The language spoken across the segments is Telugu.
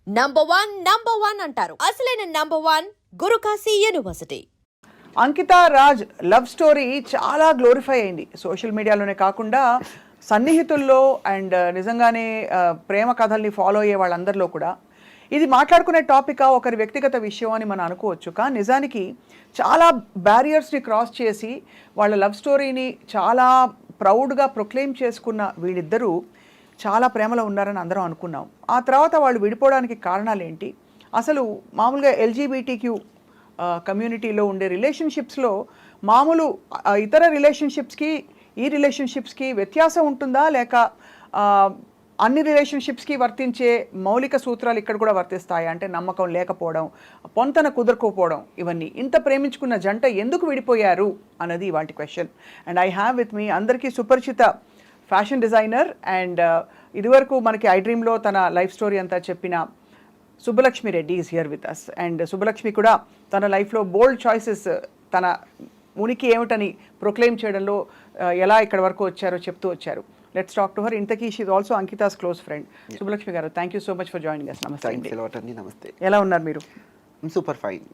నంబర్ వన్ అంటారు. అసలైన నంబర్ వన్ గురుకాశీ యూనివర్సిటీ. అంకిత రాజ్ లవ్ స్టోరీ చాలా గ్లోరిఫై అయింది సోషల్ మీడియాలోనే కాకుండా సన్నిహితుల్లో అండ్ నిజంగానే ప్రేమ కథల్ని ఫాలో అయ్యే వాళ్ళందరిలో కూడా. ఇది మాట్లాడుకునే టాపిక్ ఒకరి వ్యక్తిగత విషయం అని మనం అనుకోవచ్చు, కానీ నిజానికి చాలా బ్యారియర్స్ని క్రాస్ చేసి వాళ్ళ లవ్ స్టోరీని చాలా ప్రౌడ్గా ప్రొక్లెయిమ్ చేసుకున్న వీళ్ళిద్దరూ చాలా ప్రేమలో ఉన్నారని అందరం అనుకున్నాం. ఆ తర్వాత వాళ్ళు విడిపోవడానికి కారణాలు ఏంటి, అసలు మామూలుగా ఎల్జీబీటీక్యూ కమ్యూనిటీలో ఉండే రిలేషన్షిప్స్లో మామూలు ఇతర రిలేషన్షిప్స్కి ఈ రిలేషన్షిప్స్కి వ్యత్యాసం ఉంటుందా, లేక అన్ని రిలేషన్షిప్స్కి వర్తించే మౌలిక సూత్రాలు ఇక్కడ కూడా వర్తిస్తాయా? అంటే నమ్మకం లేకపోవడం, పొంతన కుదరకపోవడం, ఇవన్నీ. ఇంత ప్రేమించుకున్న జంట ఎందుకు విడిపోయారు అన్నది వాటి question. And I have with me అందరికీ సుపరిచిత ఫ్యాషన్ డిజైనర్ అండ్ ఇదివరకు మనకి ఐ డ్రీమ్లో తన లైఫ్ స్టోరీ అంతా చెప్పిన Subbalakshmi Reddy is here with us. And Subbalakshmi కూడా తన లైఫ్లో బోల్డ్ చాయిసెస్, తన ఉనికి ఏమిటని ప్రొక్లెయిమ్ చేయడంలో ఎలా ఇక్కడ వరకు వచ్చారో చెప్తూ వచ్చారు. Let's talk to her. ఇంతకీ she is also Ankita's close friend. Subbalakshmi garu, thank you so much for joining us. నమస్తే. ఎలా ఉన్నారు మీరు? Super fine.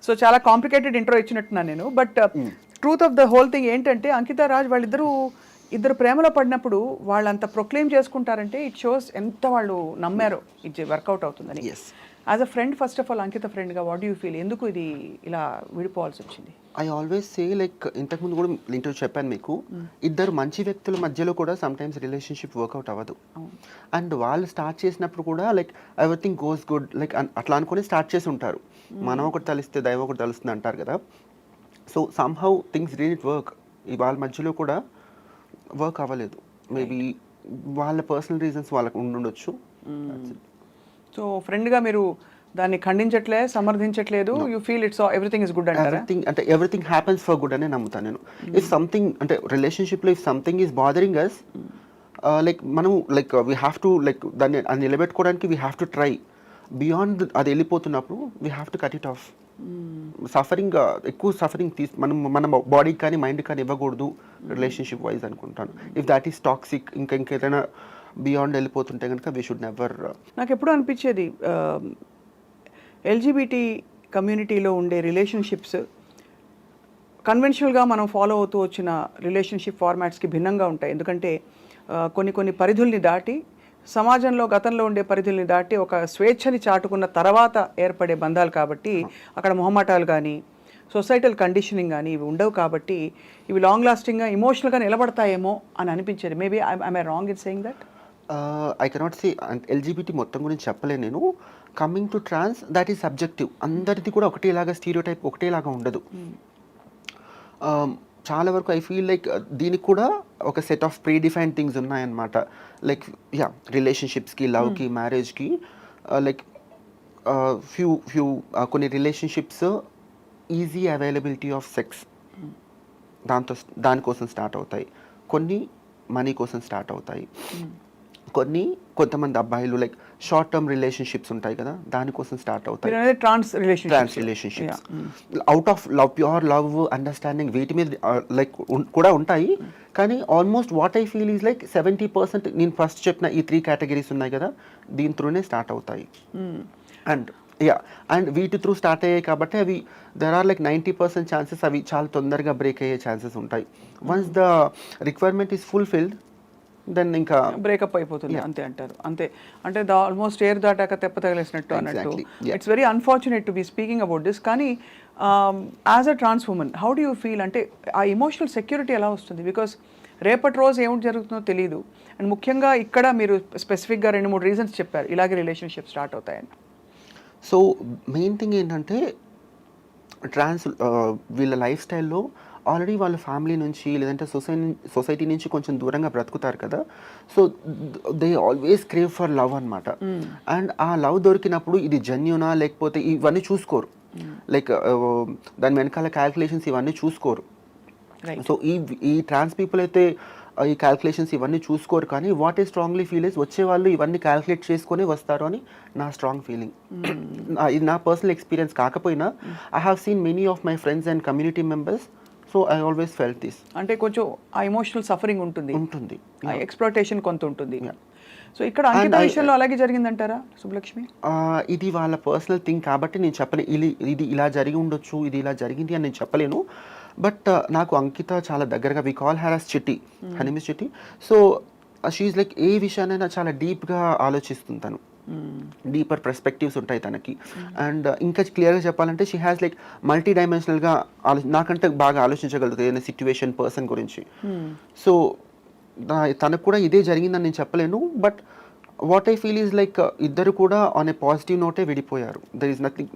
సో చాలా కాంప్లికేటెడ్ ఇంట్రో ఇచ్చినట్టున్నాను నేను, but truth of the whole thing ఏంటంటే అంకిత రాజ్ ఇద్దరు ప్రేమలో పడినప్పుడు వాళ్ళంత ప్రొక్లెయిమ్ చేసుకుంటారంటే ఇట్ షోస్ ఎంత వాళ్ళు నమ్మారో ఇది వర్కౌట్ అవుతుందని. As a friend, first of all Ankita ఫ్రెండ్గా వాట్ డూ యూ ఫీల్? ఎందుకు ఇది ఇలా విడిపోవాల్సి వచ్చింది? ఐ ఆల్వేస్ సే లైక్ ఇంతకుముందు కూడా ఇంటర్వ్యూ చెప్పాను మీకు, ఇద్దరు మంచి వ్యక్తుల మధ్యలో కూడా సమ్ టైమ్స్ రిలేషన్షిప్ వర్కౌట్ అవ్వదు. అండ్ వాళ్ళు స్టార్ట్ చేసినప్పుడు కూడా like everything goes good like అట్లా అనుకుని స్టార్ట్ చేసి ఉంటారు. మనం ఒకటి తలిస్తే దైవం ఒకటి తలుస్తుంది అంటారు కదా. So somehow things didn't work. వాళ్ళ మధ్యలో కూడా వర్క్ అవ్వలేదు. మేబీ వాళ్ళ పర్సనల్ రీజన్స్ వాళ్ళకు ఉండొచ్చు. సో ఫ్రెండ్గా మీరు దాన్ని ఖండించట్లే, సమర్థించట్లేదు. You feel it's everything is good అంటారా? అంటే ఎవ్రీథింగ్ హ్యాపెన్స్ ఫర్ గుడ్ అనే నమ్ముతాను నేను. ఇఫ్ సంథింగ్ అంటే రిలేషన్షిప్లో if something is bothering us, like మనం like we have to like దాన్ని అది నిలబెట్టుకోవడానికి we have to try. Beyond అది వెళ్ళిపోతున్నప్పుడు we have to cut it off. Suffering ఎక్కువ సఫరింగ్ మన బాడీకి కానీ మైండ్ కానీ ఇవ్వకూడదు రిలేషన్షిప్ వైజ్ అనుకుంటాను. ఇఫ్ దాట్ ఈస్ టాక్సిక్, ఇంకేదైనా బియాండ్ వెళ్ళిపోతుంటే కనుక వీ షుడ్ నెవర్. నాకు ఎప్పుడూ అనిపించేది ఎల్జీబీటీ కమ్యూనిటీలో ఉండే రిలేషన్షిప్స్ కన్వెన్షనల్గా మనం ఫాలో అవుతూ వచ్చిన రిలేషన్షిప్ ఫార్మాట్స్కి భిన్నంగా ఉంటాయి. ఎందుకంటే కొన్ని పరిధుల్ని దాటి, సమాజంలో గతంలో ఉండే పరిధుల్ని దాటి ఒక స్వేచ్ఛని చాటుకున్న తర్వాత ఏర్పడే బంధాలు కాబట్టి అక్కడ మొహమాటాలు కానీ సొసైటల్ కండిషనింగ్ కానీ ఇవి ఉండవు. కాబట్టి ఇవి లాంగ్ లాస్టింగ్గా ఇమోషనల్గా నిలబడతాయేమో అని అనిపించేది. Maybe I'm I wrong in saying that? I cannot say LGBT మొత్తం గురించి చెప్పలేను నేను. Coming to trans, that is subjective. అందరిది కూడా ఒకటేలాగా స్టీరియోటైప్ ఒకటేలాగా ఉండదు. చాలా వరకు ఐ ఫీల్ లైక్ దీనికి కూడా ఒక set of pre defined things ఉన్నాయన్నమాట. లైక్ రిలేషన్షిప్స్కి, లవ్కి, మ్యారేజ్కి లైక్ ఫ్యూ కొన్ని relationships easy availability of sex దానికోసం స్టార్ట్ అవుతాయి. కొన్ని మనీ కోసం స్టార్ట్ అవుతాయి. కొంతమంది అబ్బాయిలు లైక్ షార్ట్ టర్మ్ రిలేషన్షిప్స్ ఉంటాయి కదా, దానికోసం స్టార్ట్ అవుతాయి. Trans relationships out of love, pure love, understanding, వీటి మీద లైక్ కూడా ఉంటాయి. కానీ almost what I feel is like 70% నేను ఫస్ట్ చెప్పిన ఈ 3 కేటగిరీస్ ఉన్నాయి కదా, దీని త్రూనే స్టార్ట్ అవుతాయి. అండ్ వీటి త్రూ స్టార్ట్ అయ్యాయి కాబట్టి అవి దెర్ ఆర్ లైక్ 90% ఛాన్సెస్ అవి చాలా తొందరగా బ్రేక్ అయ్యే ఛాన్సెస్ ఉంటాయి. Once the requirement is fulfilled then ఇంకా బ్రేకప్ అయిపోతుంది. అంతే అంటారు. అంతే అంటే ఆల్మోస్ట్ ఎయిర్ దాటాక తెప్ప తగిలేసినట్టు అన్నట్టు. It's very unfortunate to be speaking about this. కానీ as a trans woman how do you feel? అంటే ఆ ఎమోషనల్ సెక్యూరిటీ ఎలా వస్తుంది? బికాస్ రేపటి రోజు ఏమిటి జరుగుతుందో తెలియదు. అండ్ ముఖ్యంగా ఇక్కడ మీరు స్పెసిఫిక్గా 2-3 రీజన్స్ చెప్పారు ఇలాగే రిలేషన్షిప్ స్టార్ట్ అవుతాయని. సో మెయిన్ థింగ్ ఏంటంటే ట్రాన్స్ వీళ్ళ లైఫ్ స్టైల్లో ఆల్రెడీ వాళ్ళ ఫ్యామిలీ నుంచి లేదంటే సొసైటీ నుంచి కొంచెం దూరంగా బ్రతుకుతారు కదా. So they always crave for love అనమాట. అండ్ ఆ లవ్ దొరికినప్పుడు ఇది జెన్యూనా లేకపోతే ఇవన్నీ చూసుకోరు. లైక్ దాని వెనకాల క్యాల్కులేషన్స్ ఇవన్నీ చూసుకోరు. సో ఈ ట్రాన్స్ పీపుల్ అయితే ఈ క్యాల్కులేషన్స్ ఇవన్నీ చూసుకోరు, కానీ వాట్ ఈ స్ట్రాంగ్లీ ఫీల్ ఇస్ వచ్చే వాళ్ళు ఇవన్నీ క్యాల్కులేట్ చేసుకొని వస్తారు అని నా స్ట్రాంగ్ ఫీలింగ్. ఇది నా పర్సనల్ ఎక్స్పీరియన్స్ కాకపోయినా I have seen many of my friends and community members. So I always felt this. అంటే కొంచెం ఆ ఎమోషనల్ సఫరింగ్ ఉంటుంది, ఎక్స్ప్లోటేషన్ కొంత ఉంటుంది. సో ఇక్కడ అంకిత విషయంలో అలాగే జరిగిందంటారా సుబ్బలక్ష్మి? ఇది వాళ్ళ పర్సనల్ థింగ్ కాబట్టి నేను చెప్పలేను ఇది ఇలా జరిగి ఉండొచ్చు, ఇది ఇలా జరిగింది అని నేను చెప్పలేను. బట్ నాకు అంకిత చాలా దగ్గరగా, వి కాల్ హర్ as చిట్టి, హర్ నేమ్ ఇస్ చిట్టి. సో షీఈ్ లైక్ ఏ విషయానైనా చాలా డీప్గా ఆలోచిస్తుంది తను, డీపర్ పర్స్పెక్టివ్స్ ఉంటాయి తనకి. అండ్ ఇంకా క్లియర్గా చెప్పాలంటే షీ హ్యాస్ లైక్ మల్టీ డైమెన్షనల్గా నాకంటే బాగా ఆలోచించగలుగుతుంది ఏదైనా సిచ్యువేషన్ పర్సన్ గురించి. సో తనకు కూడా ఇదే జరిగిందని నేను చెప్పలేను. But what I feel is like ఇద్దరు కూడా ఆన్ ఏ పాజిటివ్ నోటే విడిపోయారు. దర్ ఈస్ నథింగ్,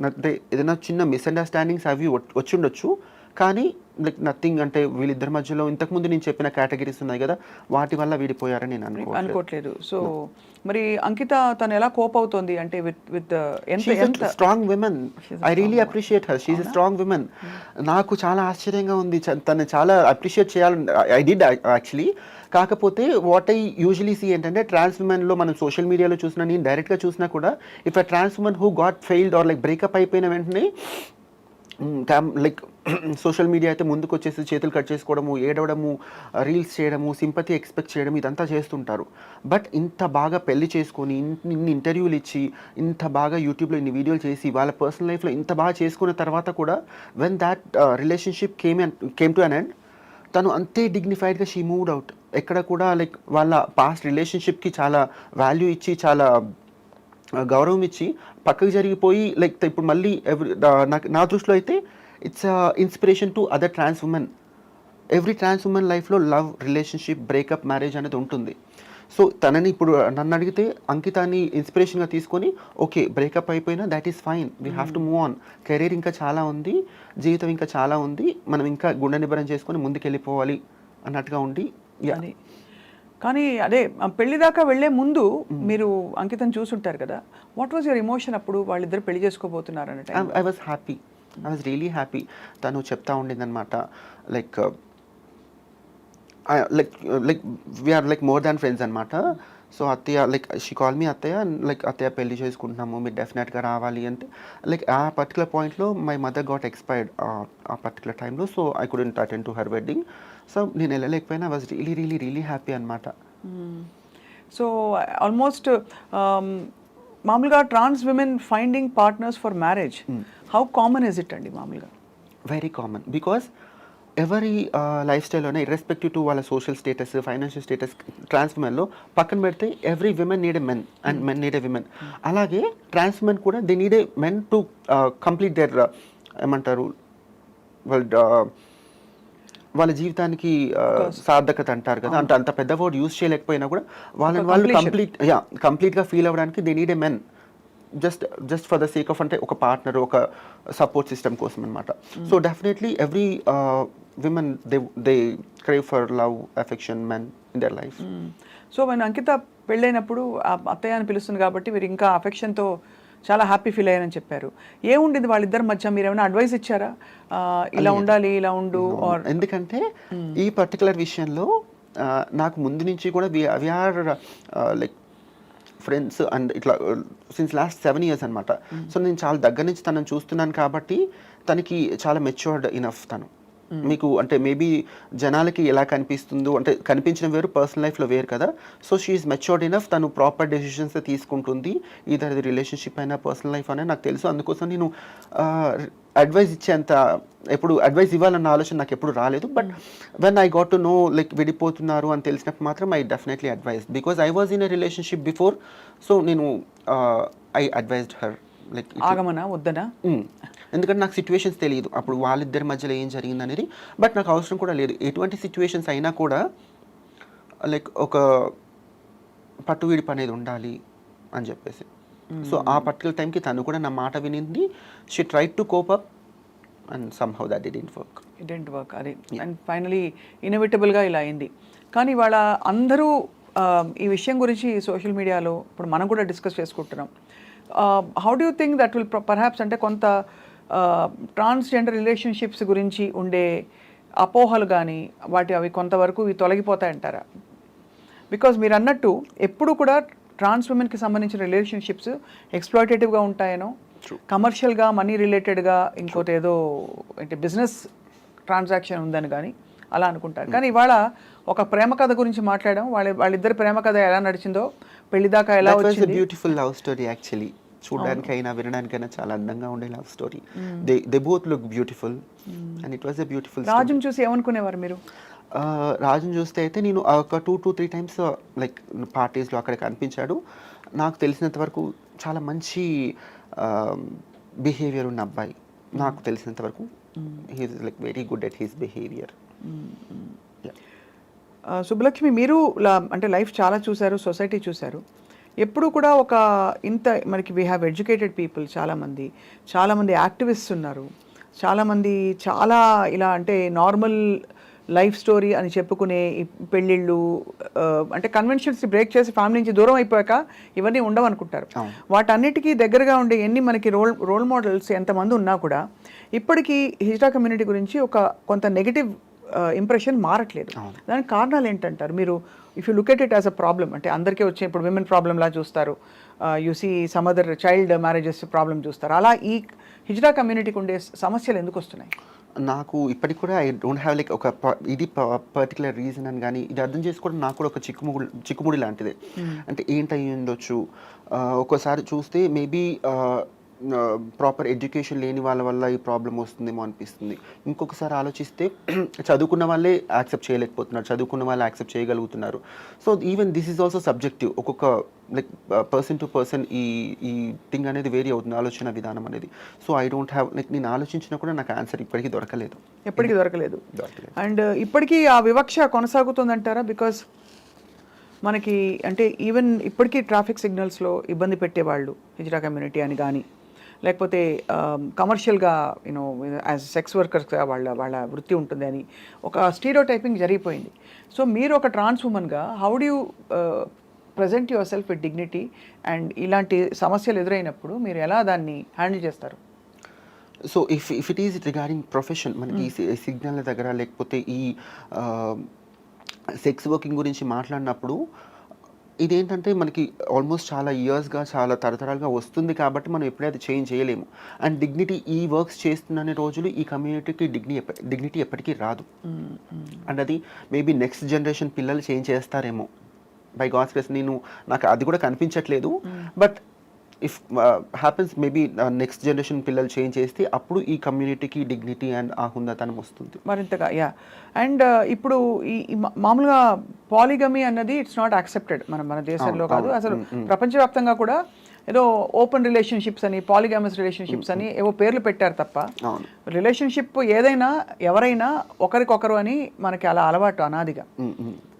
ఏదైనా చిన్న మిస్అండర్స్టాండింగ్స్ అవి వచ్చుండొచ్చు, కానీ లైక్ నథింగ్, అంటే వీళ్ళిద్దరి మధ్యలో ఇంతకుముందు నేను చెప్పిన కేటగిరీస్ ఉన్నాయి కదా, వాటి వల్ల విడిపోయారని నేను అనుకోవట్లేదు. సో మరి అంకిత తను ఎలా కోప్ అవుతుంది అంటే with strong women. I really appreciate her, she's a strong women. నాకు చాలా ఆశ్చర్యంగా ఉంది, తను చాలా అప్రిషియేట్ చేయాలని ఐ డిడ్ యాక్చువల్లీ. కాకపోతే వాట్ ఐ యూజువలీ సీ ఏంటంటే ట్రాన్స్ ఉమెన్లో మనం సోషల్ మీడియాలో చూసినా, నేను డైరెక్ట్గా చూసినా కూడా, if a trans woman who got failed or like breakup అయిపోయిన వెంటనే లైక్ సోషల్ మీడియా అయితే ముందుకు వచ్చేసి చేతులు కట్ చేసుకోవడము, ఏడవడము, రీల్స్ చేయడము, సింపతి ఎక్స్పెక్ట్ చేయడం, ఇదంతా చేస్తుంటారు. బట్ ఇంత బాగా పెళ్లి చేసుకొని ఇన్ని ఇంటర్వ్యూలు ఇచ్చి ఇంత బాగా యూట్యూబ్లో ఇన్ని వీడియోలు చేసి వాళ్ళ పర్సనల్ లైఫ్లో ఇంత బాగా చేసుకున్న తర్వాత కూడా when that relationship came to an end, తను అంతే డిగ్నిఫైడ్గా షీ మూవ్డ్ అవుట్. ఎక్కడ కూడా లైక్ వాళ్ళ పాస్ట్ రిలేషన్షిప్కి చాలా వాల్యూ ఇచ్చి, చాలా గౌరవం ఇచ్చి పక్కకు జరిగిపోయి లైక్ ఇప్పుడు మళ్ళీ నా దృష్టిలో అయితే it's inspiration to other trans woman. Every trans woman లైఫ్లో లవ్, రిలేషన్షిప్, బ్రేకప్, మ్యారేజ్ అనేది ఉంటుంది. సో తనని ఇప్పుడు నన్ను అడిగితే అంకితాన్ని ఇన్స్పిరేషన్గా తీసుకొని ఓకే బ్రేకప్ అయిపోయినా that is fine, we have to move on, career ఇంకా చాలా ఉంది, జీవితం ఇంకా చాలా ఉంది, మనం ఇంకా గుండె నిబ్బరం చేసుకొని ముందుకు వెళ్ళిపోవాలి అన్నట్టుగా ఉండి. కానీ అదే పెళ్లి దాకా వెళ్లే ముందు మీరు అంకితం చూసుంటారు కదా, వాట్ వాజ్ యువర్ ఎమోషన్ అప్పుడు వాళ్ళిద్దరు పెళ్లి చేసుకోబోతున్నారు అన్నట్టు? I was happy, I was really happy. తను చెప్తా ఉండింది అనమాట like like we are like more than friends అనమాట. సో అత్తయ్య లైక్ షీ కాల్ మీ అత్తయ్య, లైక్ అత్తయ్య పెళ్లి చేసుకుంటున్నాము, మీరు డెఫినెట్గా రావాలి అంటే. లైక్ ఆ పర్టికులర్ పాయింట్లో మై మదర్ గాట్ ఎక్స్పైర్డ్ ఆ పర్టికులర్ టైంలో. So I couldn't attend to her wedding. సో నేను వెళ్ళలేకపోయినా I was really really really happy అనమాట. సో ఆల్మోస్ట్ మామూలుగా trans women finding partners for marriage, how common is it అండి? మామూలుగా వెరీ కామన్, బికాస్ ఎవరి లైఫ్ స్టైల్లోనే ఇర్రెస్పెక్టివ్ టు వాళ్ళ social status, financial status, trans ఉమెన్లో పక్కన పెడితే every women need a men and men need a women. అలాగే ట్రాన్స్ ఉమెన్ కూడా they need a men to complete there ఏమంటారు వాళ్ళ జీవితానికి సార్థకత అంటారు కదా, అంటే అంత పెద్ద వర్డ్ యూజ్ చేయలేకపోయినా కూడా వాళ్ళని వాళ్ళు కంప్లీట్గా ఫీల్ అవ్వడానికి they need a men, just for the sake of అంటే ఒక పార్ట్నర్, ఒక సపోర్ట్ సిస్టమ్ కోసం అనమాట. So definitely every women they crave for love, affection, men in their life. So మన అంకిత పెళ్ళైనప్పుడు అత్తయ్య అని పిలుస్తుంది కాబట్టి మీరు ఇంకా అఫెక్షన్తో చాలా హ్యాపీ ఫీల్ అయ్యారని చెప్పారు. ఏముండేది వాళ్ళిద్దరి మధ్య? మీరు ఏమైనా అడ్వైస్ ఇచ్చారా, ఇలా ఉండాలి, ఇలా ఉండు? ఎందుకంటే ఈ పర్టికులర్ విషయంలో నాకు ముందు నుంచి కూడా వీఆర్ లైక్ ఫ్రెండ్స్ అండ్ ఇట్లా సిన్స్ లాస్ట్ 7 years అనమాట. సో నేను చాలా దగ్గర నుంచి తనని చూస్తున్నాను కాబట్టి తనకి చాలా మెచ్యూర్డ్ ఇనఫ్. తను మీకు అంటే మేబీ జనాలకి ఎలా కనిపిస్తుందో అంటే కనిపించడం వేరు, పర్సనల్ లైఫ్లో వేరు కదా. సో షీఈస్ మెచ్యూర్డ్ ఇనఫ్, తను ప్రాపర్ డెసిషన్స్ తీసుకుంటుంది, ఈదర్ అది రిలేషన్షిప్ అయినా పర్సనల్ లైఫ్ అయినా నాకు తెలుసు. అందుకోసం నేను అడ్వైస్ ఇచ్చేంత ఎప్పుడు అడ్వైస్ ఇవ్వాలన్న ఆలోచన నాకు ఎప్పుడు రాలేదు. But when I got to know like విడిపోతున్నారు అని తెలిసినప్పుడు మాత్రం I definitely advise, because I was in a relationship before. So నేను ఐ అడ్వైజ్డ్ హర్ లైక్ ఆగమనా వద్దనా, ఎందుకంటే నాకు సిచ్యువేషన్స్ తెలియదు అప్పుడు వాళ్ళిద్దరి మధ్యలో ఏం జరిగింది అనేది. బట్ నాకు అవసరం కూడా లేదు, ఎటువంటి సిచ్యువేషన్స్ అయినా కూడా లైక్ ఒక పట్టు విడిపు అనేది ఉండాలి అని చెప్పేసి. సో ఆ పర్టికులర్ టైంకి తను కూడా నా మాట వినింది. She tried to cope up and somehow that didn't work. అది అండ్ ఫైనలీ ఇన్ఎవిటబుల్గా ఇలా అయింది. కానీ వాళ్ళ అందరూ ఈ విషయం గురించి సోషల్ మీడియాలో ఇప్పుడు మనం కూడా డిస్కస్ చేసుకుంటున్నాం. How do you think that will perhaps అంటే కొంత ట్రాన్స్జెండర్ రిలేషన్షిప్స్ గురించి ఉండే అపోహలు కానీ అవి కొంతవరకు ఇవి తొలగిపోతాయంటారా? బికాజ్ మీరు అన్నట్టు ఎప్పుడు కూడా ట్రాన్స్ ఉమెన్కి సంబంధించిన రిలేషన్షిప్స్ ఎక్స్ప్లాయిటేటివ్గా ఉంటాయనో, కమర్షియల్గా మనీ రిలేటెడ్గా ఇంకోటి ఏదో అంటే బిజినెస్ ట్రాన్సాక్షన్ ఉందని కానీ అలా అనుకుంటారు. కానీ ఇవాళ ఒక ప్రేమ కథ గురించి మాట్లాడడం, వాళ్ళిద్దరి ప్రేమ కథ ఎలా నడిచిందో, పెళ్లి దాకా ఎలా వచ్చింది. Beautiful love story actually. చూడడానికైనా వినడానికైనా చాలా అందంగా ఉండే love story. They both look beautiful and it was a beautiful. రాజుని చూసి ఏమనుకునేవారు మీరు? రాజుని చూస్తే అయితే నేను ఒక 2-3 టైమ్స్ లైక్ పార్టీస్లో అక్కడ కనిపించాడు. నాకు తెలిసినంత వరకు చాలా మంచి బిహేవియర్ ఉన్న అబ్బాయి. నాకు తెలిసినంత వరకు he's like very good at his behaviour. Subbalakshmi, మీరు అంటే లైఫ్ చాలా చూశారు, సొసైటీ చూశారు. ఎప్పుడు కూడా ఒక ఇంత మనకి వీ హ్యావ్ ఎడ్యుకేటెడ్ పీపుల్, చాలామంది యాక్టివిస్ట్స్ ఉన్నారు, చాలామంది చాలా ఇలా అంటే నార్మల్ లైఫ్ స్టోరీ అని చెప్పుకునే ఈ పెళ్ళిళ్ళు అంటే కన్వెన్షన్స్ బ్రేక్ చేసి ఫ్యామిలీ నుంచి దూరం అయిపోయాక ఇవన్నీ ఉండవు అనుకుంటారు. వాటన్నిటికీ దగ్గరగా ఉండే ఎన్ని మనకి రోల్ మోడల్స్ ఎంతమంది ఉన్నా కూడా ఇప్పటికీ హిజ్రా కమ్యూనిటీ గురించి కొంత నెగిటివ్ ఇంప్రెషన్ మారట్లేదు. దానికి కారణాలు ఏంటంటారు మీరు? If you look at it as a problem, అంటే అందరికీ వచ్చే ఇప్పుడు విమెన్ ప్రాబ్లంలా చూస్తారు, you see some other child marriages problem చూస్తారు. అలా ఈ హిజ్రా కమ్యూనిటీకి ఉండే సమస్యలు ఎందుకు వస్తున్నాయి? నాకు ఇప్పటికి కూడా ఐ డోంట్ హ్యావ్ లైక్ ఇది పర్టికులర్ రీజన్ అని కానీ ఇది అర్థం చేసుకోవడం నాకు కూడా ఒక చిక్కుముడి లాంటిదే. అంటే ఏంటయి ఉండొచ్చు, ఒక్కోసారి చూస్తే మేబీ ప్రాపర్ ఎడ్యుకేషన్ లేని వాళ్ళ వల్ల ఈ ప్రాబ్లం వస్తుందేమో అనిపిస్తుంది. ఇంకొకసారి ఆలోచిస్తే చదువుకున్న వాళ్ళే యాక్సెప్ట్ చేయలేకపోతున్నారు, చదువుకున్న వాళ్ళు యాక్సెప్ట్ చేయగలుగుతున్నారు. So even this is also subjective. ఒక్కొక్క లైక్ పర్సన్ టు పర్సన్ ఈ థింగ్ అనేది వేరీ అవుతుంది, ఆలోచన విధానం అనేది. So I don't have like నేను ఆలోచించినా కూడా నాకు ఆన్సర్ ఇప్పటికీ దొరకలేదు. అండ్ ఇప్పటికీ ఆ వివక్ష కొనసాగుతుందంటారా? బికాస్ మనకి అంటే ఈవెన్ ఇప్పటికీ ట్రాఫిక్ సిగ్నల్స్లో ఇబ్బంది పెట్టేవాళ్ళు హిజ్రా కమ్యూనిటీ అని కానీ, లేకపోతే కమర్షియల్గా యూనో యాజ్ సెక్స్ వర్కర్స్గా వాళ్ళ వృత్తి ఉంటుంది అని ఒక స్టీరియోటైపింగ్ జరిగిపోయింది. సో మీరు ఒక ట్రాన్స్ ఉమెన్గా how do you present yourself with dignity and ఇలాంటి సమస్యలు ఎదురైనప్పుడు మీరు ఎలా దాన్ని హ్యాండిల్ చేస్తారు? So if it is regarding profession, మనకి ఈ సిగ్నల్ దగ్గర లేకపోతే ఈ సెక్స్ వర్కింగ్ గురించి మాట్లాడినప్పుడు ఇదేంటంటే మనకి ఆల్మోస్ట్ చాలా ఇయర్స్గా చాలా తరతరాలుగా వస్తుంది కాబట్టి మనం ఎప్పుడైతే చేంజ్ చేయలేము. అండ్ డిగ్నిటీ ఈ వర్క్స్ చేస్తున్న రోజులు ఈ కమ్యూనిటీకి డిగ్నిటీ ఎప్పటికీ రాదు. అండ్ అది మేబీ నెక్స్ట్ జనరేషన్ పిల్లలు చేంజ్ చేస్తారేమో బై గాడ్స్ గ్రేస్. నాకు అది కూడా కనిపించట్లేదు. But if happens maybe next generation పిల్లలు చేంజ్ చేస్తే అప్పుడు ఈ కమ్యూనిటీకి డిగ్నిటీ అండ్ ఆ హుందాతనం వస్తుంది మరింతగా. అండ్ ఇప్పుడు ఈ మామూలుగా పాలిగమీ అన్నది ఇట్స్ నాట్ యాక్సెప్టెడ్ మన దేశంలో కాదు, అసలు ప్రపంచవ్యాప్తంగా కూడా ఏదో ఓపెన్ రిలేషన్షిప్స్ అని, పాలిగమస్ రిలేషన్షిప్స్ అని ఏవో పేర్లు పెట్టారు తప్ప రిలేషన్షిప్ ఏదైనా ఎవరైనా ఒకరికొకరు అని మనకి అలా అలవాటు అనాదిగా.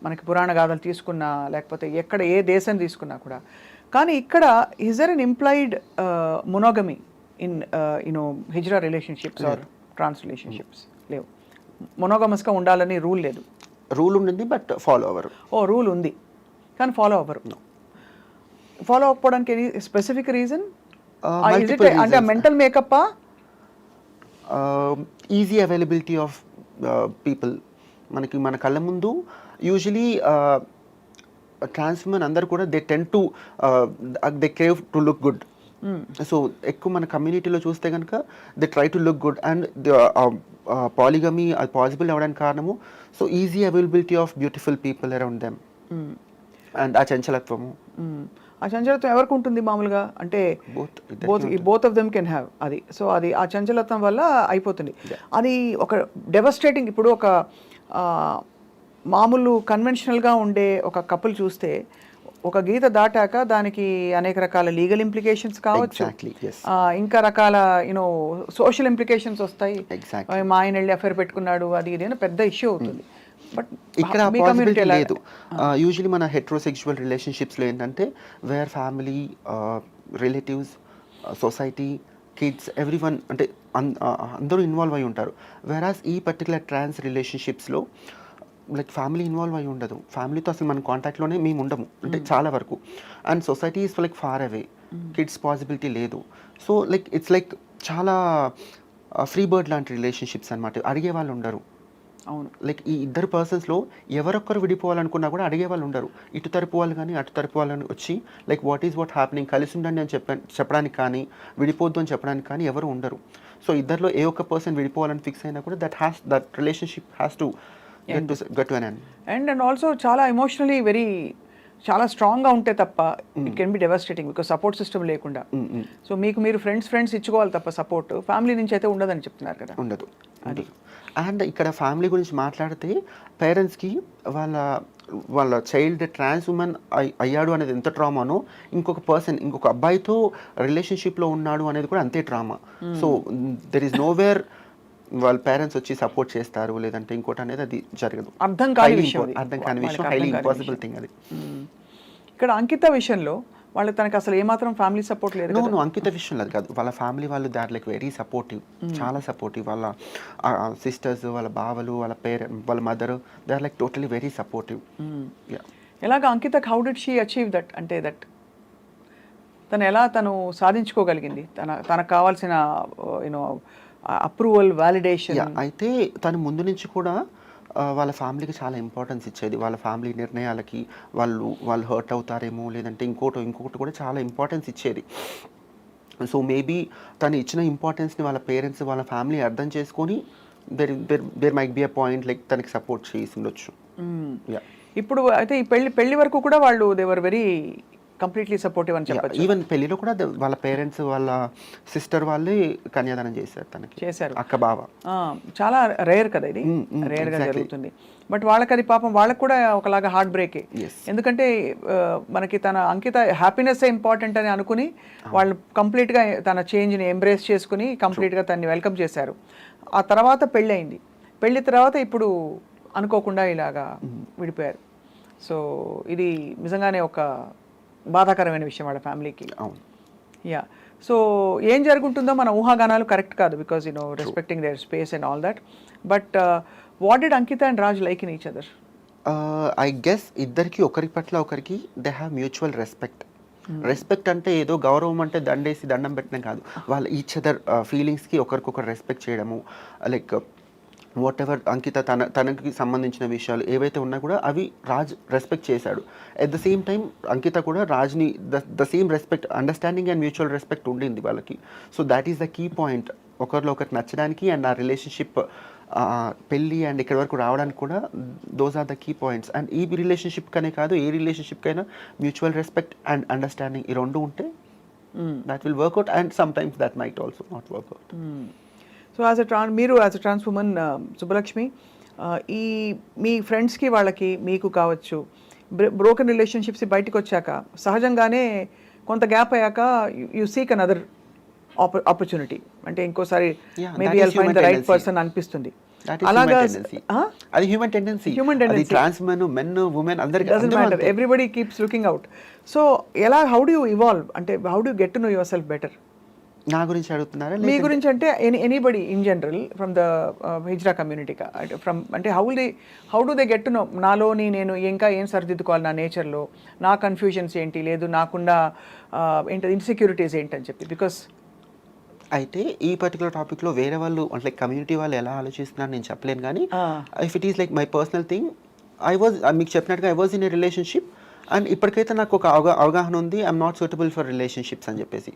మనకి పురాణ గాథలు తీసుకున్నా లేకపోతే ఎక్కడ ఏ దేశం తీసుకున్నా కూడా. కానీ ఇక్కడ is there an implied monogamy in you know hijra relationships or trans relationships? లేవు. మొనోగమస్గా ఉండాలని రూల్ లేదు. రూల్ ఉండింది బట్ ఫాలో అవ్వరు. రూల్ ఉంది కానీ ఫాలో అవ్వరు. ఫాలో అవ్వకపోవడానికి ఎనీ స్పెసిఫిక్ రీజన్? అంటే mental makeup, easy availability of people. మన కళ్ళ ముందు యూజువలీ ట్రాన్స్ ఉమెన్ అందరు కూడా they crave to look good. So ఎక్కువ మన కమ్యూనిటీలో చూస్తే కనుక they try to look good and polygamy అది పాసిబుల్ అవ్వడానికి కారణము so easy availability of beautiful people around them and ఆ చంచలత్వము. ఆ చంచలత్వం ఎవరికి ఉంటుంది మామూలుగా? అంటే both of them can have అది. సో అది ఆ చంచలత్వం వల్ల అయిపోతుంది. అది ఒక డెవస్ట్రేటింగ్. ఇప్పుడు ఒక మామూలు కన్వెన్షనల్గా ఉండే ఒక కపుల్ చూస్తే ఒక గీత దాటాక దానికి అనేక రకాల లీగల్ ఇంప్లికేషన్స్ కావచ్చు, ఇంకా రకాల సోషల్ ఇంప్లికేషన్స్ వస్తాయి. మా ఆయన వెళ్ళి అఫైర్ పెట్టుకున్నాడు అది ఇది అని పెద్ద ఇష్యూ అవుతుంది. బట్ ఇక్కడ పాసిబిలిటీ లేదు. యూజువలీ మన హెట్రోసెక్షువల్ రిలేషన్షిప్స్లో ఏంటంటే where family, relatives, society, kids, everyone అంటే అందరూ ఇన్వాల్వ్ అయి ఉంటారు. వేరాస్ ఈ పర్టికులర్ ట్రాన్స్ రిలేషన్షిప్స్లో లైక్ ఫ్యామిలీ ఇన్వాల్వ్ అయి ఉండదు. ఫ్యామిలీతో అసలు మన కాంటాక్ట్లోనే మేము ఉండము అంటే చాలా వరకు. And society is like far away, kids possibility లేదు. సో ఇట్స్ లైక్ చాలా ఫ్రీ బర్డ్ లాంటి రిలేషన్షిప్స్ అనమాట. అడిగే వాళ్ళు ఉండరు. అవును. లైక్ ఈ ఇద్దరు పర్సన్స్లో ఎవరొక్కరు విడిపోవాలనుకున్నా కూడా అడిగే వాళ్ళు ఉండరు. ఇటు తరపు వాళ్ళు కానీ అటు తరపు వాళ్ళని వచ్చి లైక్ వాట్ హ్యాపెనింగ్, కలిసి ఉండండి అని చెప్పడానికి కానీ, విడిపోద్దు అని చెప్పడానికి కానీ ఎవరు ఉండరు. సో ఇద్దరిలో ఏ ఒక్క పర్సన్ విడిపోవాలని ఫిక్స్ అయినా కూడా that relationship has to get to an end. And also చాలా ఎమోషనలీ చాలా స్ట్రాంగ్గా ఉంటే తప్ప it can be devastating because support system లేకుండా. సో మీకు మీరు ఫ్రెండ్స్ ఇచ్చుకోవాలి తప్ప సపోర్ట్ ఫ్యామిలీ నుంచి అయితే ఉండదని చెప్తున్నారు కదా. ఉండదు. అండ్ ఇక్కడ ఫ్యామిలీ గురించి మాట్లాడితే పేరెంట్స్కి వాళ్ళ చైల్డ్ ట్రాన్స్ ఉమెన్ అయ్యాడు అనేది ఎంత ట్రామానో, ఇంకొక అబ్బాయితో రిలేషన్షిప్లో ఉన్నాడు అనేది కూడా అంతే trauma. So there is nowhere వాళ్ళ పేరెంట్స్ వచ్చి సపోర్ట్ చేస్తారు లేదంటే ఇంకోటి అనేది అది జరగదు. అర్థం కాని విషయం, హైలీ ఇంపాసిబుల్ థింగ్ అది. ఇక్కడ అంకిత విషయంలో తనకు అసలు ఏమాత్రం ఫ్యామిలీ సపోర్ట్ లేదు. నో అంకిత విషయంలో అది కాదు. వాళ్ళ ఫ్యామిలీ వాళ్ళు they are like very supportive, చాలా సపోర్టివ్. వాళ్ళ సిస్టర్స్, వాళ్ళ బావలు, వాళ్ళ mother, they are like totally very supportive. ఎలాగ అంకితకు how did she achieve that, అంటే దట్ తను సాధించుకోగలిగింది తనకు కావాల్సిన యూనో అప్రూవల్, వ్యాలిడేషన్? అయితే తను ముందు నుంచి కూడా వాళ్ళ ఫ్యామిలీకి చాలా ఇంపార్టెన్స్ ఇచ్చేది. వాళ్ళ ఫ్యామిలీ నిర్ణయాలకి వాళ్ళు హర్ట్ అవుతారేమో లేదంటే ఇంకొకటి కూడా చాలా ఇంపార్టెన్స్ ఇచ్చేది. సో మేబీ తను ఇచ్చిన ఇంపార్టెన్స్ని వాళ్ళ పేరెంట్స్, వాళ్ళ ఫ్యామిలీ అర్థం చేసుకొని there might be a point like తనకి సపోర్ట్ చేసి ఉండొచ్చు. ఇప్పుడు అయితే ఈ పెళ్లి వరకు కూడా వాళ్ళు they were very completely supportive అని చెప్పచ్చు. ఈవెన్ పెళ్లిలో కూడా వాళ్ళ పేరెంట్స్, వాళ్ళ సిస్టర్ వాళ్ళే కన్యాదానం చేశారు. అక్క బావ. చాలా రేర్ కదా ఇది, రేర్ గా జరుగుతుంది. బట్ వాళ్ళకి అది పాపం వాళ్ళకి కూడా ఒకలాగా హార్ట్ బ్రేకే. ఎందుకంటే మనకి తన అంకిత హ్యాపీనెస్ ఇంపార్టెంట్ అని అనుకుని వాళ్ళు కంప్లీట్గా తన చేంజ్ని ఎంబ్రేస్ చేసుకుని కంప్లీట్గా తనని వెల్కమ్ చేశారు. ఆ తర్వాత పెళ్ళి తర్వాత ఇప్పుడు అనుకోకుండా ఇలాగా విడిపోయారు. సో ఇది నిజంగానే ఒక బాధాకరమైన విషయం వాళ్ళ ఫ్యామిలీకి. యా. సో ఏం జరుగుతుందో మన ఊహాగానాలు కరెక్ట్ కాదు because respecting their space and all that. But what did Ankita and Raj like in each other? I guess ఇద్దరికి ఒకరి పట్ల ఒకరికి they have mutual respect. Respect అంటే ఏదో గౌరవం అంటే దండం పెట్టడం కాదు. వాళ్ళ ఈచ్ అదర్ ఫీలింగ్స్కి ఒకరికొకరు రెస్పెక్ట్ చేయడము. లైక్ వాట్ ఎవర్ అంకిత తనకి సంబంధించిన విషయాలు ఏవైతే ఉన్నా కూడా అవి రాజ్ రెస్పెక్ట్ చేశాడు. At the same time Ankita కూడా రాజ్ని the same respect, understanding and mutual respect ఉండింది వాళ్ళకి. So that is the key point ఒకరిలో ఒకరికి నచ్చడానికి అండ్ ఆ రిలేషన్షిప్ పెళ్ళి అండ్ ఇక్కడి వరకు రావడానికి కూడా those are the key points. And ఈ రిలేషన్షిప్ కనే కాదు ఏ రిలేషన్షిప్కైనా మ్యూచువల్ రెస్పెక్ట్ అండ్ అండర్స్టాండింగ్ ఈ రెండు ఉంటే that will work out, and sometimes that might also not work out. So మీరు as a trans women Subbalakshmi, ఈ మీ ఫ్రెండ్స్కి వాళ్ళకి మీకు కావచ్చు బ్రోకెన్ రిలేషన్షిప్స్ బయటకు వచ్చాక సహజంగానే కొంత గ్యాప్ అయ్యాక యూ సీక్ అనదర్ ఆపర్చునిటీ, అంటే ఇంకోసారి maybe I'll find the right person అనిపిస్తుంది. అలాగా అది human tendency. Trans men women అందరికీ doesn't matter, everybody keeps looking out. So how do you evolve, అంటే how do get to know yourself better? నా గురించి అడుగుతున్నారా? మీ గురించి అంటే anybody in general from the hijra community, from అంటే how do they get to know నాలోని నేను ఇంకా ఏం సరిదిద్దుకోవాలి నా నేచర్లో, నా కన్ఫ్యూజన్స్ ఏంటి, లేదు నాకుండా ఏంటి ఇన్సెక్యూరిటీస్ ఏంటని చెప్పి. బికాస్ అయితే ఈ పర్టికులర్ టాపిక్లో వేరే వాళ్ళు అంటే కమ్యూనిటీ వాళ్ళు ఎలా ఆలోచిస్తున్నారు నేను చెప్పలేను, కానీ if it is like my personal thing, మీకు చెప్పినట్టుగా I was in a relationship and ఇప్పటికైతే నాకు ఒక అవగాహన ఉంది I'm not suitable for relationships అని చెప్పేసి.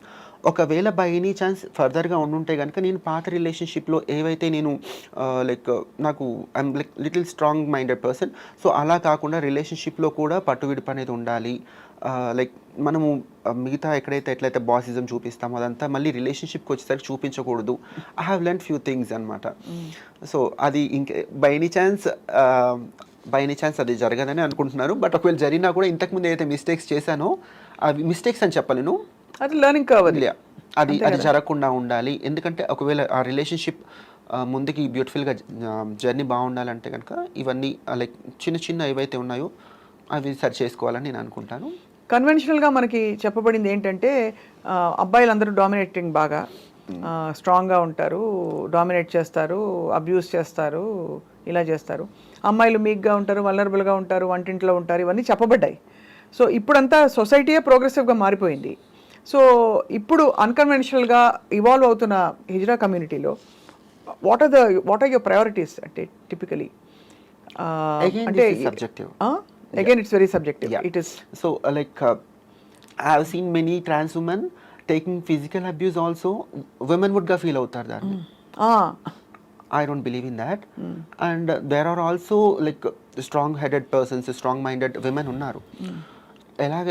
ఒకవేళ బై ఎనీ ఛాన్స్ ఫర్దర్గా ఉండుంటే కనుక నేను పాత రిలేషన్షిప్లో ఏవైతే నేను లైక్ నాకు I'm like little strong minded person, so అలా కాకుండా రిలేషన్షిప్లో కూడా పట్టువిడుపు అనేది ఉండాలి. లైక్ మనము మిగతా ఎట్లయితే బాసిజం చూపిస్తామో అదంతా మళ్ళీ రిలేషన్షిప్కి వచ్చేసరికి చూపించకూడదు. I have learn few things అనమాట. సో అది బై ఎనీ ఛాన్స్ అది జరగదని అనుకుంటున్నారు. బట్ ఒకవేళ జరిగినా కూడా ఇంతకుముందు ఏదైతే మిస్టేక్స్ చేశానో అవి మిస్టేక్స్ అని చెప్పలేను, అది లెర్నింగ్ కావాలి. అది జరగకుండా ఉండాలి. ఎందుకంటే ఒకవేళ ఆ రిలేషన్షిప్ ముందుకి బ్యూటిఫుల్గా జర్నీ బాగుండాలంటే కనుక ఇవన్నీ లైక్ చిన్న ఏవైతే ఉన్నాయో అవి సరి చేసుకోవాలని నేను అనుకుంటాను. కన్వెన్షనల్గా మనకి చెప్పబడింది ఏంటంటే అబ్బాయిలందరూ డామినేటింగ్ బాగా స్ట్రాంగ్గా ఉంటారు, డామినేట్ చేస్తారు, అబ్యూస్ చేస్తారు, ఇలా చేస్తారు. అమ్మాయిలు మీక్గా ఉంటారు, వల్నరబుల్గా ఉంటారు, వంటింట్లో ఉంటారు, ఇవన్నీ చెప్పబడ్డాయి. సో ఇప్పుడంతా సొసైటీయే ప్రోగ్రెసివ్గా మారిపోయింది. సో ఇప్పుడు అన్కన్వెన్షనల్గా ఇవాల్వ్ అవుతున్న హిజ్రా కమ్యూనిటీలో వాట్ ఆర్ యువర్ ప్రయారిటీస్ అంటే టిపికలీ Again, అంటే this is subjective. Again it's very subjective Yeah. It is So, I have seen many trans women taking physical abuse also. Women would feel outar దాన్ని. I don't believe in that. And there are also like strong-headed persons, strong-minded women ఉన్నారు. ఎలాగ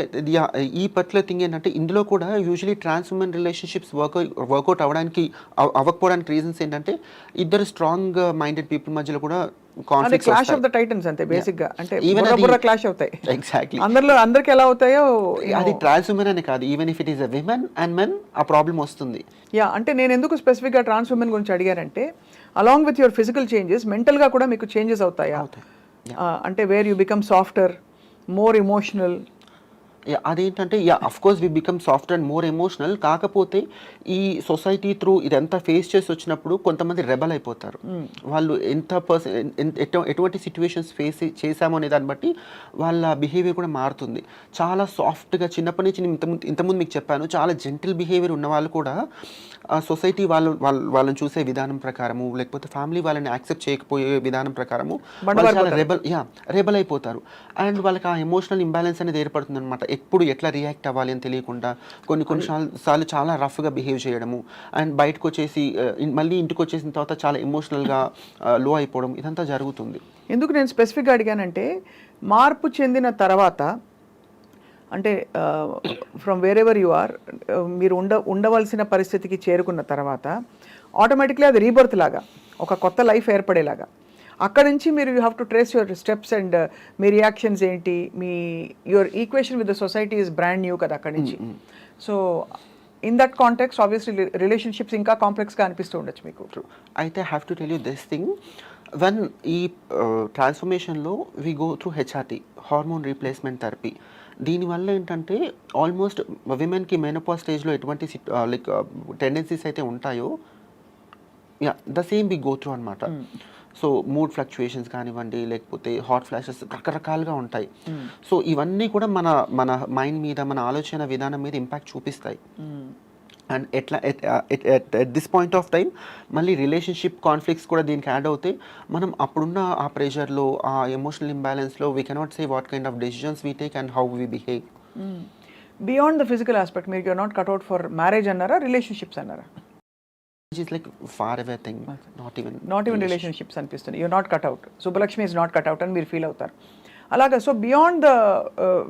ఈ పర్టికులర్ థింగ్ ఏంటంటే ఇందులో కూడా usually trans women relationships work out అవ్వకపోవడానికి reasons ఏంటంటే ఇద్దరు స్ట్రాంగ్ మైండెడ్ పీపుల్ మధ్యలో కూడా conflicts clash of the Titans అంతే బేసిక్ గా అంటే Even బుర్ర అది- క్లాష్ అవుతాయి ఎగ్జాక్ట్లీ అందరికి ఎలా అవుతాయో అది ట్రాన్స్ ఉమెన్ అనే కాదు, even if it is a women and men ఆ ప్రాబ్లం వస్తుంది. యా అంటే నేను ఎందుకు స్పెసిఫిక్గా ట్రాన్స్ ఉమెన్ గురించి అడిగానంటే along with your physical changes మెంటల్గా కూడా మీకు చేంజెస్ అవుతాయా అంటే where you become softer more emotional అదేంటంటే of course we become soft and more emotional. కాకపోతే ఈ సొసైటీ త్రూ ఇదంతా ఫేస్ చేసి వచ్చినప్పుడు కొంతమంది రెబల్ అయిపోతారు. వాళ్ళు ఎటువంటి సిచ్యువేషన్స్ ఫేస్ చేశామో అనే దాన్ని బట్టి వాళ్ళ బిహేవియర్ కూడా మారుతుంది. చాలా సాఫ్ట్గా చిన్నప్పటి నుంచి నేను ఇంతకుముందు మీకు చెప్పాను, చాలా జెంటిల్ బిహేవియర్ ఉన్న వాళ్ళు కూడా సొసైటీ వాళ్ళని చూసే విధానం ప్రకారము లేకపోతే ఫ్యామిలీ వాళ్ళని యాక్సెప్ట్ చేయకపోయే విధానం ప్రకారము వాళ్ళు చాలా రెబల్ అయిపోతారు. అండ్ వాళ్ళకి ఆ ఎమోషనల్ ఇంబ్యాలెన్స్ అనేది ఏర్పడుతుంది అనమాట. ఎప్పుడు ఎట్లా రియాక్ట్ అవ్వాలి అని తెలియకుండా కొన్ని సార్లు చాలా రఫ్గా బిహేవ్ చేయడము అండ్ బయటకు వచ్చేసి మళ్ళీ ఇంటికి వచ్చేసిన తర్వాత చాలా ఎమోషనల్గా లో అయిపోవడం ఇదంతా జరుగుతుంది. ఎందుకు నేను స్పెసిఫిక్గా అడిగానంటే మార్పు చెందిన తర్వాత అంటే from wherever you are మీరు ఉండవలసిన పరిస్థితికి చేరుకున్న తర్వాత ఆటోమేటిక్లీ అది రీబర్త్ లాగా ఒక కొత్త లైఫ్ ఏర్పడేలాగా అక్కడ నుంచి మీరు you have to trace your steps and మీ రియాక్షన్స్ ఏంటి మీ your equation with the society is brand new కదా అక్కడి నుంచి. So in that context obviously relationships ఇంకా కాంప్లెక్స్గా అనిపిస్తూ ఉండొచ్చు మీకు. అయితే have to tell you this thing, when ఈ ట్రాన్స్ఫర్మేషన్లో we go through HRT, hormone replacement therapy. దీనివల్ల ఏంటంటే ఆల్మోస్ట్ విమెన్కి మెనోపాజ్ స్టేజ్లో ఎటువంటి లైక్ టెండెన్సీస్ అయితే ఉంటాయో the same we go through అనమాట. సో మూడ్ ఫ్లక్చుయేషన్స్ కానివ్వండి లేకపోతే హాట్ ఫ్లాషెస్ రకరకాలుగా ఉంటాయి. సో ఇవన్నీ కూడా మన మైండ్ మీద మన ఆలోచన విధానం మీద ఇంపాక్ట్ చూపిస్తాయి. అండ్ ఎట్లా at this point of time మళ్ళీ రిలేషన్షిప్ కాన్ఫ్లిక్ట్స్ కూడా దీనికి యాడ్ అవుతాయి. మనం అప్పుడున్న ఆ ప్రెషర్లో ఆ ఎమోషనల్ ఇంబ్యాలెన్స్లో we cannot say what kind of decisions we take and how we behave. Beyond the physical aspect మీరు you're not cut out for marriage అన్నారా రిలేషన్షిప్స్ అన్నారా? It's like far away thing, not even relationships అనిపిస్తుంది. You're not cut out, Subbalakshmi is not cut out అని మీరు ఫీల్ అవుతారు అలాగా. So beyond the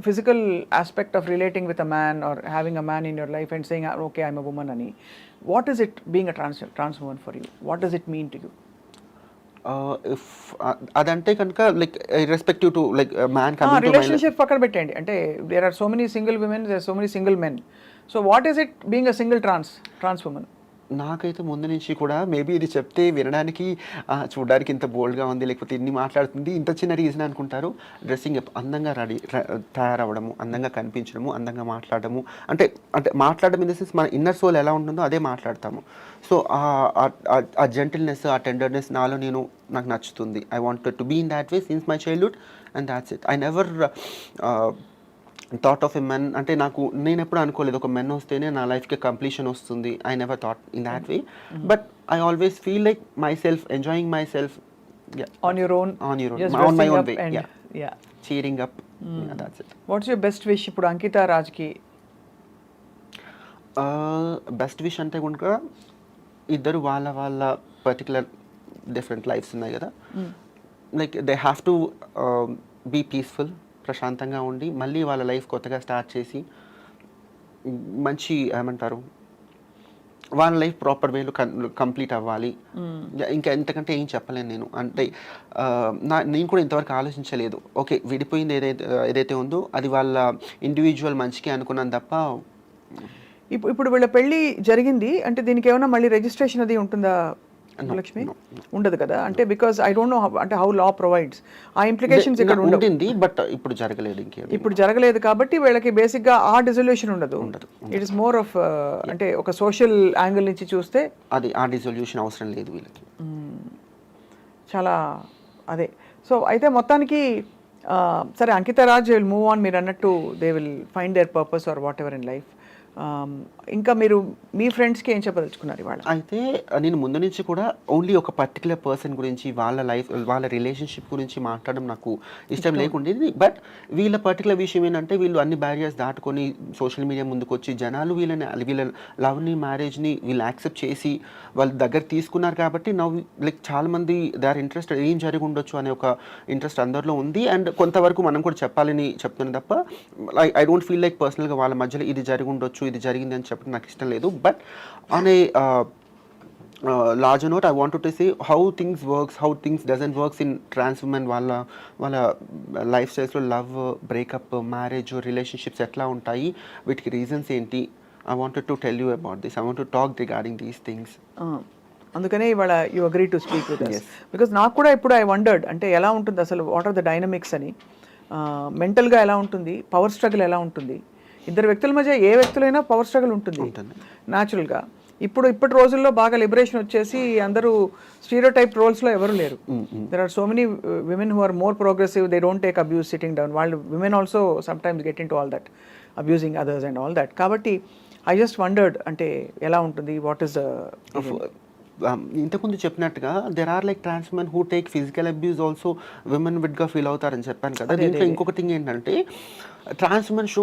physical aspect of relating with a man or having a man in your life and saying okay I'm a woman అని, what is it being a trans woman for you? What does it mean to you? If అదంటే కనుక like respective to like man relationship పక్కన పెట్టండి అంటే there are so many single women, there are so many single men. So what is it being a single trans woman? నాకైతే ముందు నుంచి కూడా మేబీ ఇది చెప్తే వినడానికి చూడడానికి ఇంత బోల్డ్గా ఉంది లేకపోతే ఇన్ని మాట్లాడుతుంది ఇంత చిన్న రీజన్ అనుకుంటారు. డ్రెస్సింగ్ అప్, అందంగా తయారవ్వడము, అందంగా కనిపించడము, అందంగా మాట్లాడము, అంటే మాట్లాడడం ఇన్ ద సెన్స్ మన ఇన్నర్ సోల్ ఎలా ఉంటుందో అదే మాట్లాడతాము. సో ఆ జెంటిల్నెస్ ఆ టెండర్నెస్ నాకు నచ్చుతుంది. I wanted to be in that way since my childhood and that's it. I never thought of a men అంటే నేను ఎప్పుడు అనుకోలేదు ఒక మెన్ వస్తేనే నా లైఫ్కి కంప్లీషన్ వస్తుంది. I never thought in that way, but I always feel like my self enjoying my self on your own on my own way, and, yeah, cheering up, that's it. What's your best wish ఇప్పుడు అంకిత రాజ్కి? బెస్ట్ విష్ అంటే కనుక ఇద్దరు వాళ్ళ పర్టికులర్ డిఫరెంట్ లైఫ్స్ ఉన్నాయి కదా, like they have to be peaceful, ప్రశాంతంగా ఉండి మళ్ళీ వాళ్ళ లైఫ్ కొత్తగా స్టార్ట్ చేసి మంచి ఏమంటారు వాళ్ళ లైఫ్ ప్రాపర్ వేలో కంప్లీట్ అవ్వాలి. ఇంకా ఎంతకంటే ఏం చెప్పలేను నేను. అంటే నేను కూడా ఇంతవరకు ఆలోచించలేదు. ఓకే విడిపోయింది ఏదైతే ఉందో అది వాళ్ళ ఇండివిజువల్ మంచికి అనుకున్నాను తప్ప. ఇప్పుడు వీళ్ళ పెళ్ళి జరిగింది అంటే దీనికి ఏమైనా మళ్ళీ రిజిస్ట్రేషన్ అది ఉంటుందా లక్ష్మి? ఉండదు కదా, అంటే బికాస్ ఐ డోంట్ నో అంటే హౌ లా ప్రొవైడ్స్ ఆ ఇంప్లికేషన్స్ ఇక్కడ ఉంటుంది. బట్ ఇప్పుడు జరగలేదు, ఇప్పుడు జరగలేదు కాబట్టి వీళ్ళకి బేసిక్ గా ఆ డిజల్యూషన్ ఉండదు. ఇట్ ఇస్ మోర్ ఆఫ్ అంటే ఒక సోషల్ యాంగిల్ నుంచి చూస్తే అది ఆ డిజల్యూషన్ అవసరం లేదు వీళ్ళకి. చాలా అదే. సో అయితే మొత్తానికి సరే Ankita Raj will move on, మీరు అన్నట్టు they will find their purpose or whatever in life. ఇంకా మీరు మీ ఫ్రెండ్స్కి ఏం చెప్పదలుచుకున్నారు ఇవాళ? అయితే నేను ముందు నుంచి కూడా ఓన్లీ ఒక పర్టికులర్ పర్సన్ గురించి వాళ్ళ లైఫ్ వాళ్ళ రిలేషన్షిప్ గురించి మాట్లాడడం నాకు ఇష్టం లేకుండేది. బట్ వీళ్ళ పర్టికులర్ విషయం ఏంటంటే వీళ్ళు అన్ని బ్యారియర్స్ దాటుకొని సోషల్ మీడియా ముందుకు వచ్చి జనాలు వీళ్ళ లవ్ని మ్యారేజ్ని వీళ్ళు యాక్సెప్ట్ చేసి వాళ్ళ దగ్గర తీసుకున్నారు కాబట్టి నవ్వు లైక్ చాలామంది దే ఆర్ ఇంట్రెస్ట్ ఏం జరిగి ఉండొచ్చు అనే ఒక ఇంట్రెస్ట్ అందరిలో ఉంది. అండ్ కొంతవరకు మనం కూడా చెప్పాలని చెప్తున్నాను తప్ప ఐ డోంట్ ఫీల్ లైక్ పర్సనల్గా వాళ్ళ మధ్యలో ఇది జరిగి ఉండొచ్చు ఇది జరిగింది అని చెప్పడం నాకు ఇష్టం లేదు. But on a larger note, I wanted to say how things works, how things doesn't works in trans women వాళ్ళ లైఫ్ స్టైల్స్లో లవ్, బ్రేకప్, మ్యారేజ్, రిలేషన్షిప్స్ ఎట్లా ఉంటాయి, వీటికి రీజన్స్ ఏంటి. I wanted to tell you about this. I want to talk regarding these things. అందుకనే ఇవాళ you agree to speak with us. Because నాకు కూడా ఇప్పుడు ఐ వండర్డ్ అంటే ఎలా ఉంటుంది అసలు, వాట్ ఆర్ ద డైనమిక్స్ అని, మెంటల్గా ఎలా ఉంటుంది, పవర్ స్ట్రగుల్ ఎలా ఉంటుంది, ఇద్దరు వ్యక్తుల మధ్య ఏ వ్యక్తులైనా పవర్ స్ట్రగుల్ ఉంటుంది న్యాచురల్గా. ఇప్పటి రోజుల్లో బాగా లిబరేషన్ వచ్చేసి అందరూ స్టీరియోటైప్ రోల్స్లో ఎవరు లేరు. There are so many women who are more progressive, they don't take abuse sitting down. వాళ్ళు women also sometimes get into all that abusing others and all that. కాబట్టి ఐ జస్ట్ వండర్డ్ అంటే ఎలా ఉంటుంది, వాట్ ఈస్ ఇంతకుముందు చెప్పినట్టుగా there are like trans men who take physical abuse also women విడ్గా ఫీల్ అవుతారని చెప్పాను కదా. దీంట్లో ఇంకొక థింగ్ ఏంటంటే ట్రాన్స్ మెన్ షో